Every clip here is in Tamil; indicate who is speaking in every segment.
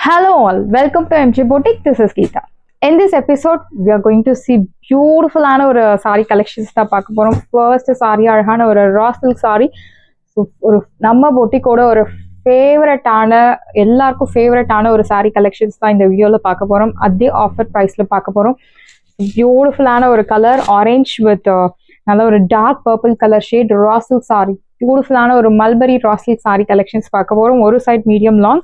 Speaker 1: Hello all, welcome to MG Boutique. This is Geeta. In this episode, we are going to see beautiful saree collections. First saree raw silk saree. So நம்ம boutique-ஓட ஒரு favorite எல்லாருக்கும் favorite saree collections தான் இந்த வீடியோல பார்க்க போறோம். அதே offer priceல பார்க்க போறோம். Beautiful ஒரு color orange with நல்ல ஒரு dark purple color shade raw silk saree. Beautiful ஒரு mulberry raw silk saree collections பார்க்க போறோம். ஒரு side medium long,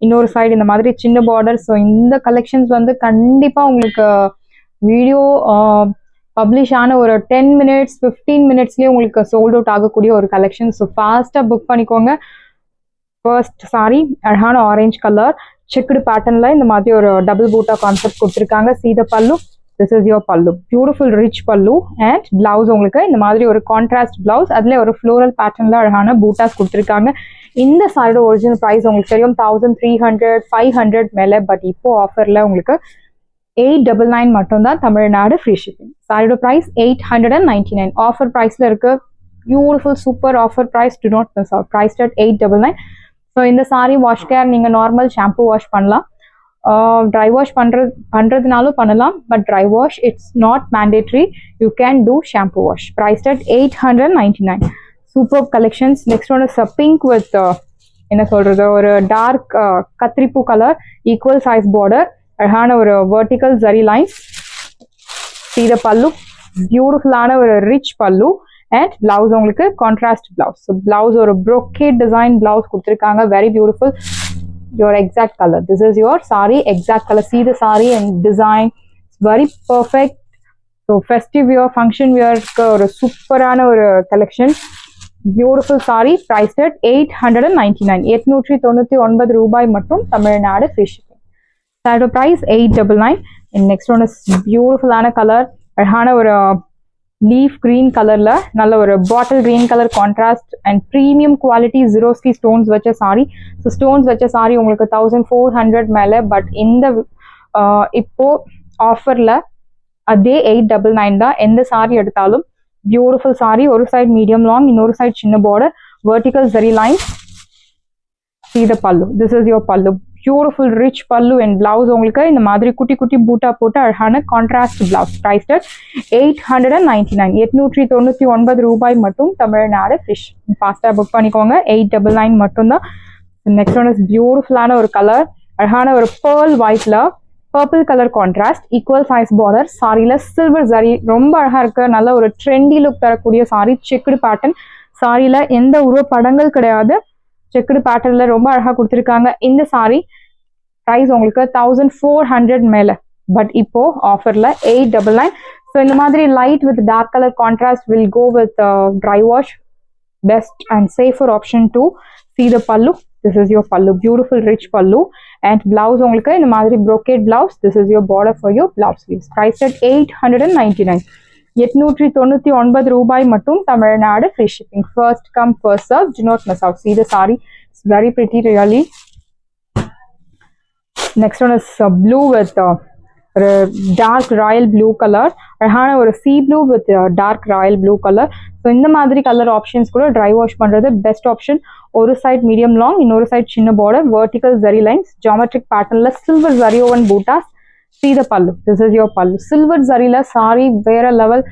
Speaker 1: இன்னொரு சைடு இந்த மாதிரி சின்ன பார்டர். ஸோ இந்த கலெக்ஷன்ஸ் வந்து கண்டிப்பாக உங்களுக்கு வீடியோ பப்ளிஷ் ஆன ஒரு 10 minutes 15 minutesலேயே உங்களுக்கு சோல்ட் அவுட் ஆகக்கூடிய ஒரு கலெக்ஷன். ஸோ ஃபாஸ்ட்டாக புக் பண்ணிக்கோங்க. ஃபர்ஸ்ட் சாரி அழகான ஆரஞ்ச் கலர் செக்குடு பேட்டர்னில் இந்த மாதிரி ஒரு டபுள் பூட்டா கான்செப்ட் கொடுத்துருக்காங்க. சீத பல்லு, திஸ் இஸ் யோர் பல்லு, beautiful rich pallu. And blouse உங்களுக்கு இந்த மாதிரி ஒரு கான்ட்ராஸ்ட் பிளவுஸ், அதில் ஒரு ஃப்ளோரல் பேட்டர்னில் அழகான பூட்டாஸ் கொடுத்துருக்காங்க. இந்த சாரியோட ஒரிஜினல் ப்ரைஸ் உங்களுக்கு தெரியும் 1300 500 மேலே. பட் இப்போ ஆஃபரில் உங்களுக்கு 899 மட்டும்தான், தமிழ்நாடு ஃப்ரீ ஷிப்பிங். சாரியோட ப்ரைஸ் 899. ஆஃபர் ப்ரைஸில் இருக்கு. Beautiful super offer price, do not miss out. Price at 899. So இந்த சாரி வாஷ் கேர் நீங்கள் நார்மல் ஷாம்பு வாஷ் பண்ணலாம், ட்ரை வாஷ் பண்ணுறதுனாலும் பண்ணலாம். But dry wash it's not mandatory, you can do shampoo wash. Price at 899. Super collections. Next one is pink with என்ன சொல்றது, ஒரு டார்க் கத்திரிப்பூ கலர், ஈக்குவல் சைஸ் பார்டர், அழகான ஒரு வெர்டிக்கல் ஜரி லைன்ஸ். சீத பல்லு, பியூட்டிஃபுல்லான ஒரு ரிச் பல்லு. அண்ட் பிளவுஸ் உங்களுக்கு கான்ட்ராஸ்ட் பிளவுஸ். ஸோ பிளவுஸ் ஒரு ப்ரோக்கேட் டிசைன் பிளவுஸ் கொடுத்துருக்காங்க. Very beautiful. Your exact colour, this is your sari exact colour. See the saree and design, it's very perfect. So festive wear, function வியருக்கு ஒரு சூப்பரான ஒரு collection. Beautiful sari. Price at 899. 899 ரூபாய் மட்டும், தமிழ்நாடு ஃப்ரீ ஷிப்பிங். சாரியோட பிரைஸ் 899. நெக்ஸ்ட் ஒன் இஸ் பியூட்டிஃபுல்லான கலர், அழகான ஒரு லீஃப் கிரீன் கலர்ல நல்ல ஒரு பாட்டில் green colour contrast and premium quality ஜீரோஸ்கி ஸ்டோன்ஸ் வச்ச சாரி. ஸோ ஸ்டோன்ஸ் வச்ச சாரி உங்களுக்கு 1400 மேலே. பட் இந்த இப்போ ஆஃபர்ல அதே 899 தான். எந்த சாரி எடுத்தாலும் பியூட்டிஃபுல் சாரி. ஒரு சைடு மீடியம் லாங், இன்னொரு சைடு சின்ன border, vertical zari lines. See the pallu, this is your pallu, beautiful rich pallu. and blouse உங்களுக்கு இந்த மாதிரி குட்டி குட்டி பூட்டா போட்டு அழகான கான்ட்ராஸ்ட் பிளவுஸ். Price at 899. 899 ரூபாய் மட்டும், தமிழ்நாடு ஃபிஷ். ஃபாஸ்ட்டாக புக் பண்ணிக்கோங்க. 899 மட்டும்தான். நெக்ஸ்ட் ஒன் இஸ் பியூட்டிஃபுல்லான ஒரு கலர், அழகான ஒரு பேர்ல் ஒயிட்ல purple colour contrast, equal size border. சாரியில சில்வர் ஜரி ரொம்ப அழகா இருக்கு. நல்ல ஒரு ட்ரெண்டி லுக் தரக்கூடிய சாரி. செக்குடு பேட்டர்ன் சாரியில எந்த உருவ படங்கள் கிடையாது, செக்குடு பேட்டர்ன்ல ரொம்ப அழகா கொடுத்துருக்காங்க. இந்த சாரி ப்ரைஸ் உங்களுக்கு 1400 மேல. பட் இப்போ ஆஃபர்ல 899. ஸோ இந்த மாதிரி light with dark colour contrast will go with dry wash. Best and safer option too. See the pallu, this is your pallu, beautiful rich pallu. and blouse உங்களுக்கு இந்த மாதிரி brocade blouse, this is your border for your blouse sleeves. price at 899. 899 ரூபாய் மட்டும், Tamil Nadu free shipping. first come first serve, do not miss out. See the saree, it's very pretty really. next one is blue with ஒரு டார்க் ராயல் ப்ளூ கலர், அழகான ஒரு sea blue with dark royal blue colour. So இந்த மாதிரி கலர் ஆப்ஷன்ஸ் கூட ட்ரை வாஷ் பண்ணுறது பெஸ்ட் ஆப்ஷன். ஒரு சைட் மீடியம் லாங், இன்னொரு சைட் சின்ன border, vertical zari lines, geometric பேட்டர்ன்ல silver zari woven buttas. See the pallu, this is your pallu. Silver ஜரியில சாரி வேற லெவல்,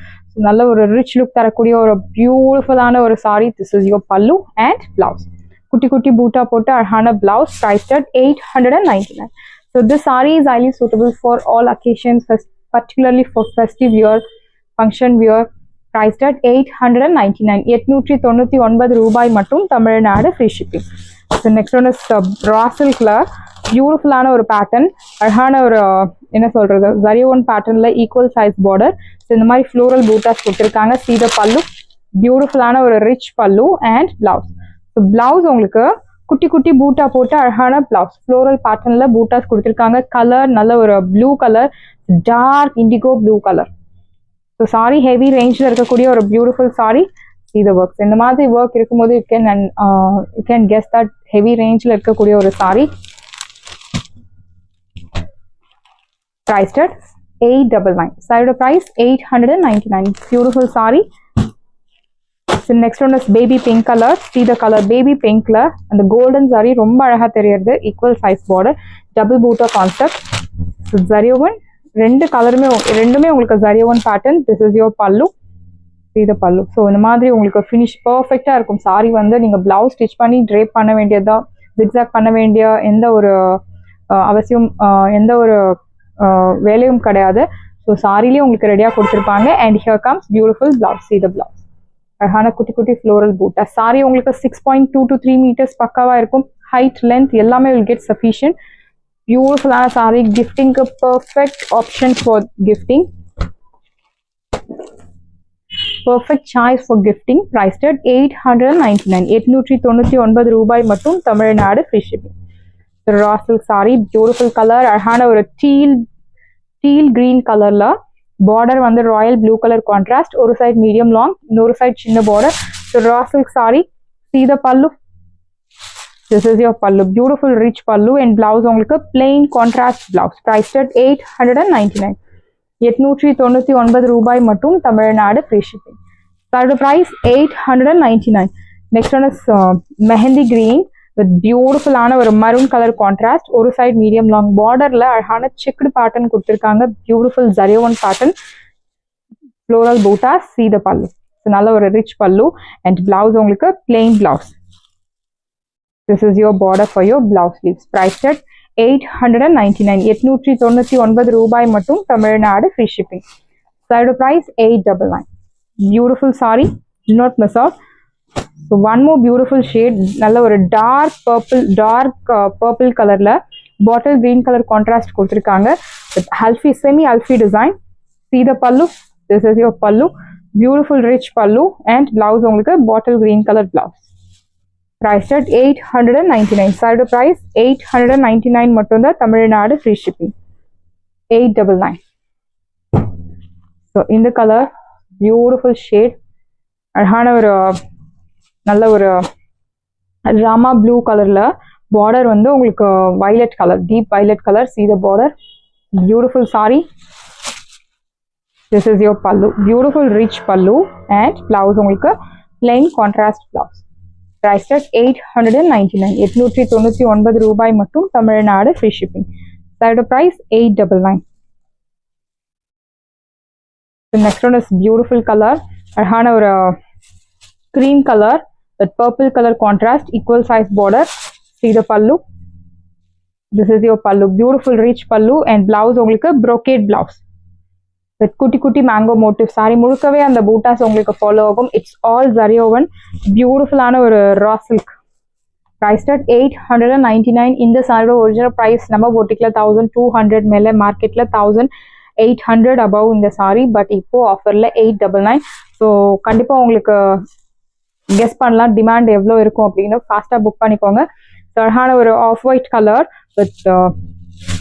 Speaker 1: நல்ல ஒரு ரிச் லுக் தரக்கூடிய ஒரு பியூட்டிஃபுல்லான ஒரு சாரி. திஸ் இஸ் யோர் பல்லு அண்ட் பிளவுஸ். குட்டி குட்டி பூட்டா போட்டு அழகான blouse. Price at 899. So this saree is highly suitable for all occasions, particularly for festive wear, function wear. Priced at 899. 899 ரூபாய் மட்டும், Tamil Nadu free shipping. So next one is raw silkல பியூட்டிஃபுல்லான ஒரு பேட்டர்ன், அழகான ஒரு என்ன சொல்றது ஜரியோன் பேட்டர்ன்ல ஈக்குவல் சைஸ் பார்டர். ஸோ இந்த மாதிரி ஃப்ளோரல் பூட்டாஸ் கொடுத்துருக்காங்க. See the pallu, பியூட்டிஃபுல்லான ஒரு rich pallu and blouse. So blouse உங்களுக்கு குட்டி குட்டி பூட்டா போட்டு அழகான பிளவுஸ், ஃப்ளோரல் பேட்டர்ன்ல பூட்டாஸ் கொடுத்துருக்காங்க. கலர் நல்ல ஒரு blue colour, dark indigo blue colour. So sari heavy ரேஞ்சில் இருக்கக்கூடிய ஒரு beautiful sari. See the works. இந்த மாதிரி ஒர்க் இருக்கும்போது you can guess that heavy ரேஞ்சில் இருக்கக்கூடிய ஒரு சாரி. priced at 899. சாரியோட price 899. Beautiful sari. So next one is baby pink color. See the color baby pink la and the golden zari ரொம்ப அழகா தெரியுது. Equal size border, double booter concept. So zari one ரெண்டுமே உங்களுக்கு zari one pattern. This is your pallu. See the pallu. So இந்த மாதிரி உங்களுக்கு finish perfect-ஆ இருக்கும். saree வந்து நீங்க blouse stitch பண்ணி drape பண்ண வேண்டியதா, zigzag பண்ண வேண்டிய எந்த ஒரு அவசியம் எந்த ஒரு வேலையும் கிடையாது. So சாரிலேயே உங்களுக்கு ரெடியா கொடுத்திருப்பாங்க. And here comes beautiful blouse. See the blouse. அழகான குட்டி குட்டி floral boots. சாரி உங்களுக்கு 6.2 to 3 meters பக்காவா இருக்கும். height length எல்லாமே will get sufficient. Beautiful ஆன sorry, gifting a perfect option for gifting. Perfect choice for gifting. Priced at 899. 899 ரூபாய் மட்டும். Tamil Nadu free shipping. raw silk saree, beautiful color. அழகான ஒரு teal green colorல border வந்து royal blue color contrast. ஒரு side medium long, இன்னொரு side சின்ன border. So raw silk saree. See the pallu. This is your pallu. Beautiful rich pallu and blouse உங்களுக்கு plain contrast blouse. Priced at 899. 899 ரூபாய் மட்டும். Tamil Nadu free shipping. Third price 899. Next one is mehendi green with beautiful ஆன ஒரு maroon color contrast. ஒரு side medium long borderல அழகான checked pattern கொடுத்திருக்காங்க. Beautiful zariwan pattern. Floral bootas. See the pallu. So நல்ல ஒரு rich pallu and blouse உங்களுக்கு plain blouse. This is your border for your blouse sleeves. Priced at 899. 899 ரூபாய் மட்டும். Tamil Nadu free shipping. Side price 899. Beautiful saree. Do not miss out. So one more beautiful shade. நல்ல ஒரு dark purple colorல bottle green color contrast கொடுத்திருக்காங்க. With alfi semi alfi design. See the pallu. This is your pallu. Beautiful rich pallu and blouse உங்களுக்கு bottle green color blouse. Priced at 899. Side price 899 மட்டும் தான். Tamil Nadu free shipping. 899. So in the color, beautiful shade. அழகான ஒரு நல்ல ஒரு ராமா ப்ளூ கலர்ல border வந்து உங்களுக்கு violet color, deep violet color. See the border. Beautiful saree. This is your pallu. Beautiful rich pallu and blouse உங்களுக்கு plain contrast blouse. Priced at 899. 899 ரூபாய் மட்டும். Tamil Nadu free shipping. Side price 899. The next one is beautiful color. அழகான ஒரு cream color with purple color contrast, equal size border. See the pallu. This is your pallu. Beautiful rich pallu and blouse உங்களுக்கு brocade blouse with kutti mango motif. saree முழுக்கவே அந்த bootas உங்களுக்கு follow ஆகும். It's all zari woven. Beautiful ஆன ஒரு raw silk. Priced at 899. இந்த saree original price நம்ம boutique-ல 1200 மேல, market-ல 1800 above இந்த saree. but இப்போ ஆஃபர்ல 899. so கண்டிப்பா உங்களுக்கு கெஸ் பண்ணலாம் டிமாண்ட் எவ்வளோ இருக்கும் அப்படின்னு. ஃபாஸ்ட்டாக புக் பண்ணிக்கோங்க. அழகான ஒரு off white colour with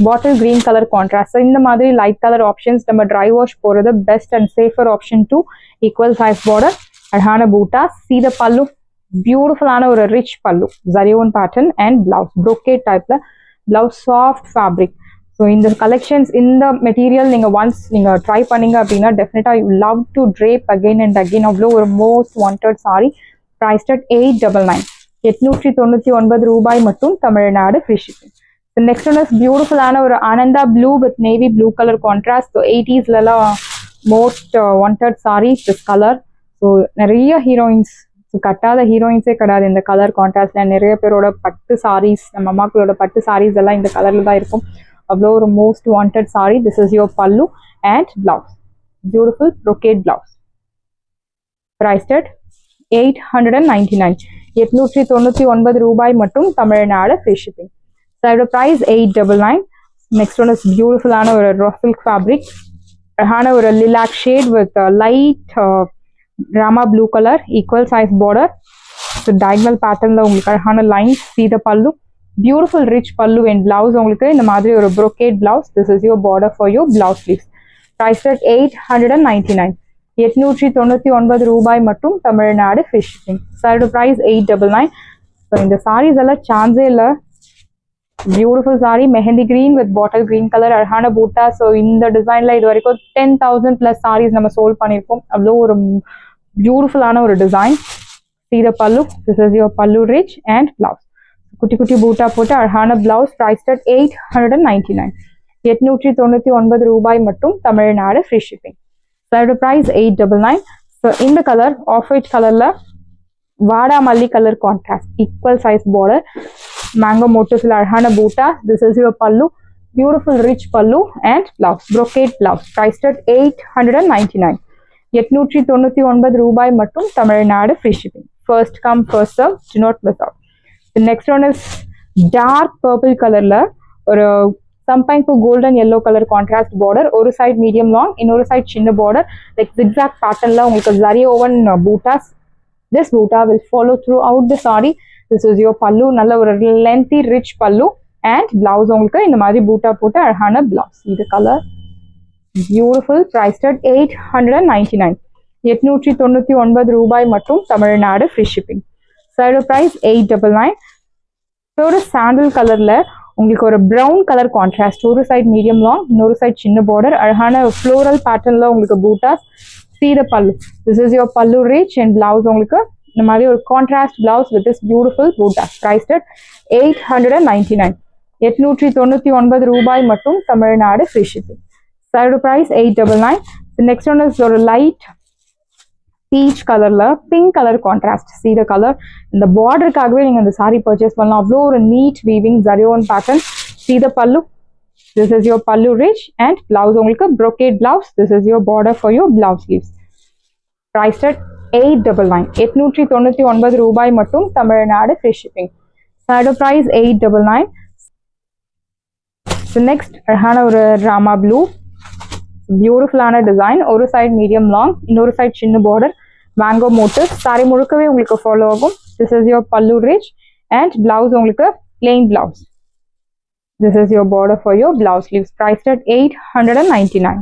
Speaker 1: bottle green colour contrast. இந்த மாதிரி லைட் கலர் ஆப்ஷன்ஸ் நம்ம ட்ரை வாஷ் போகிறது best and safer option too. Equal size border, அழகான பூட்டாஸ். See the pallu. பியூட்டிஃபுல்லான ஒரு ரிச் பல்லு, ஜரியோன் பேட்டர்ன் அண்ட் பிளவுஸ் brocade டைப்ல பிளவுஸ், சாஃப்ட் ஃபேப்ரிக். ஸோ இந்த கலெக்ஷன்ஸ், இந்த மெட்டீரியல் நீங்கள் ஒன்ஸ் நீங்கள் ட்ரை பண்ணீங்க அப்படின்னா டெஃபினட்டாக you love to drape again and again. அவ்வளோ ஒரு most wanted sorry. priced at 899. 899 ரூபாய் மட்டும். Tamil Nadu free shipping. The next one is beautiful ஆன ஒரு Ananda blue with navy blue color contrast. so 80s-லலாம் most wanted saree this color. so நிறைய ஹீரோயின்ஸ், கட்டாத ஹீரோயின்ஸே கிடையாது இந்த கலர் கான்ட்ராஸ்ட்ல. நிறைய பேரோட பட்டு சாரீஸ், நம்ம அம்மாக்களோட பட்டு சாரீஸ் எல்லாம் இந்த கலர்ல தான் இருக்கும். அவ்வளோ ஒரு most wanted saree. this is your pallu and blouse. Beautiful brocade blouse. Priced at 899. 899 ரூபாய் மட்டும். Tamil Nadu free shipping. Side price 899. Next one is beautiful ஆன ஒரு raw silk fabric. அழகான ஒரு lilac shade with light rama blue color, equal size border. So diagonal patternல உங்களுக்கு அழகான lines. See the pallu. Beautiful rich pallu and blouse உங்களுக்கு இந்த மாதிரி ஒரு brocade blouse. This is your border for your blouse sleeves. Priced at 899. 899 ரூபாய் மட்டும். Tamil Nadu free shipping. Side price 899. So இந்த sarees எல்லாம் சான்ஸே இல்லை. Beautiful saree, mehndi green with bottle green color, அழகான பூட்டா. ஸோ இந்த டிசைன்ல இது வரைக்கும் 10,000+ sarees நம்ம சோல்ட் பண்ணியிருக்கோம். அவ்வளோ ஒரு பியூட்டிஃபுல்லான ஒரு design. See the pallu. This is your pallu rich and blouse. குட்டி குட்டி பூட்டா போட்டு அழகான பிளவுஸ் priced at 899. 899 ரூபாய் மட்டும் தமிழ்நாடு ஃப்ரீ ஷிப்பிங். இதோட பிரைஸ் 899. ஸோ இந்த கலர் ஆஃப் ஒயிட் கலர்ல வாடா மல்லி colour contrast equal size border mango மோட்டிவ்ஸ்ல அழகான பூட்டா. This is your pallu, beautiful rich pallu and blouse brocade blouse priced at 899. 899 ரூபாய் மட்டும் Tamil Nadu free shipping. First come first serve, do not miss out. The next one is dark purple colorல ஒரு சம்பைன்கு golden yellow color contrast border. ஒரு side medium long, இன்னொரு side சின்ன border like zigzag patternல உங்களுக்கு zari woven bootas. This boota will follow throughout the saree. This is your pallu, நல்ல ஒரு lengthy rich pallu and blouse உங்களுக்கு இந்த மாதிரி பூட்டா போட்டு அழகான blouse. See the color, beautiful, priced at 899. 899 ரூபாய் மட்டும் Tamil Nadu free shipping. Side price 899. ஒரு சாண்டல் கலர்ல உங்களுக்கு ஒரு ப்ரௌன் கலர் கான்ட்ராஸ்ட், ஒரு சைட் மீடியம் லாங், இன்னொரு சைட் சின்ன பார்டர், அழகான ஃப்ளோரல் பேட்டர்ன்ல உங்களுக்கு buttas. See the pallu. This is your pallu rich and blouse உங்களுக்கு இந்த மாதிரி ஒரு contrast blouse with this beautiful butas priced at 899. 899 ரூபாய் மட்டும் Tamil Nadu free shipping. Side price 899. The next one is ஒரு லைட் பீச் கலர்ல pink colour contrast. See the color. இந்த பார்டருக்காகவே நீங்க இந்த சாரி பர்ச்சேஸ் பண்ணலாம். அவ்வளோ ஒரு நீட் வீவிங் ஜரியோன் pattern. See the pallu. This is your pallu rich and blouse உங்களுக்கு brocade blouse. This is your border for your blouse sleeves. Priced at 899. 899 ரூபாய் மட்டும் Tamil Nadu free shipping. Side price 899. So next அழகான ஒரு ராமா ப்ளூ, பியூட்டிஃபுல்லான டிசைன், ஒரு சைட் மீடியம் லாங், இன்னொரு சைட் சின்ன பார்டர், மேங்கோ மோட்டிவ். சாரி முழுக்கவே உங்களுக்கு ஃபாலோ ஆகும். This is your pallu rich and blouse உங்களுக்கு plain blouse. This is your border for your blouse sleeves. priced at 899.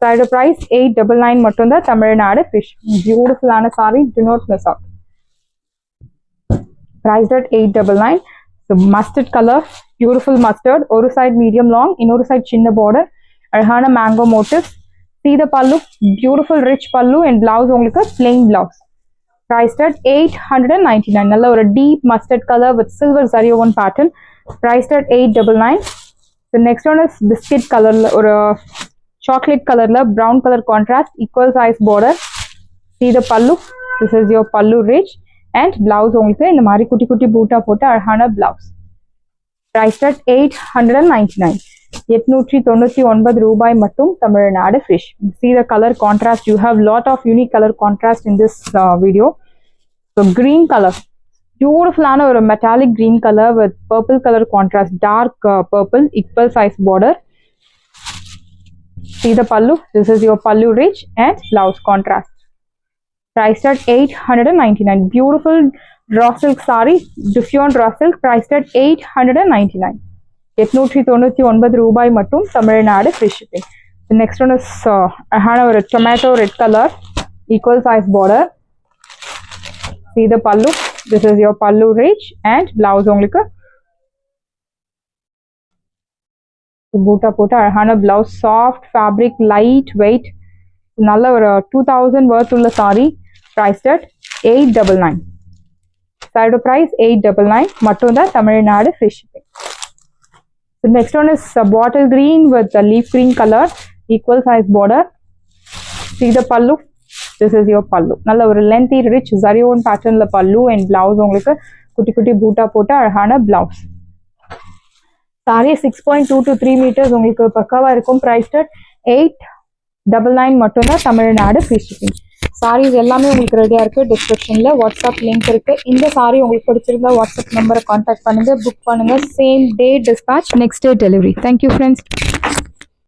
Speaker 1: Side price 899 மட்டும் தான் தமிழ்நாடு ஃபிஷ். பியூட்டிஃபுல்லான sari, do not miss out. priced at 899. So mustard color, beautiful mustard, ஒரு சைட் மீடியம் லாங், இன்னொரு சைட் சின்ன பார்டர், அழகான mango motives. See the pallu, beautiful rich pallu and blouse உங்களுக்கு plain blouse. Priced at 899. நல்ல ஒரு deep mustard color with silver zari woven pattern. Priced at 899. The next one is biscuit color, ஒரு chocolate colorல brown color contrast, equal size border. See the pallu. This is your pallu rich and blouse உங்களுக்கு இந்த மாதிரி குட்டி குட்டி பூட்டா போட்டு அழகான blouse. Priced at 899. 899 ரூபாய் மட்டும் Tamil Nadu fish. See the color contrast. You have lot of unique color contrast in this video. So green color, beautiful ஒரு metallic green color with purple color contrast, dark purple, equal size border. See the pallu. This is your pallu rich and blouse contrast. Priced at 899. Beautiful raw silk saree, different raw silk, priced at 899. 899 ரூபாய் மட்டும் Tamil Nadu free shipping. Next one is அழகான ஒரு tomato red colour, equal size border. See the pallu. This is your pallu rich and blouse உங்களுக்கு பூட்டா போட்டு அழகான blouse, soft fabric, light weight, நல்ல ஒரு 2000 worth உள்ள sari. priced at 899. Side price 899 மட்டும் தான் Tamil Nadu free shipping. The next one is a bottle green with a leaf green color, equal size border. See the pallu. This is your pallu. நல்ல ஒரு lengthy rich zari woven patternல pallu and blouse உங்களுக்கு குட்டி குட்டி பூட்டா போட்டு அழகான blouse. சாரி 6.2 to 3 meters உங்களுக்கு பக்காவா இருக்கும். priced at 899 மட்டும் தான் தமிழ்நாடு ஃப்ரீ ஷிப்பிங். சாரீஸ் எல்லாமே உங்களுக்கு ரெடியா இருக்கு. டிஸ்கிரிப்ஷன்ல வாட்ஸ்அப் லிங்க் இருக்கு. இந்த சாரி உங்களுக்கு பிடிச்சிருந்தா வாட்ஸ்அப் நம்பரை கான்டாக்ட் பண்ணுங்க, புக் பண்ணுங்க. Same day dispatch, next day delivery. Thank you friends.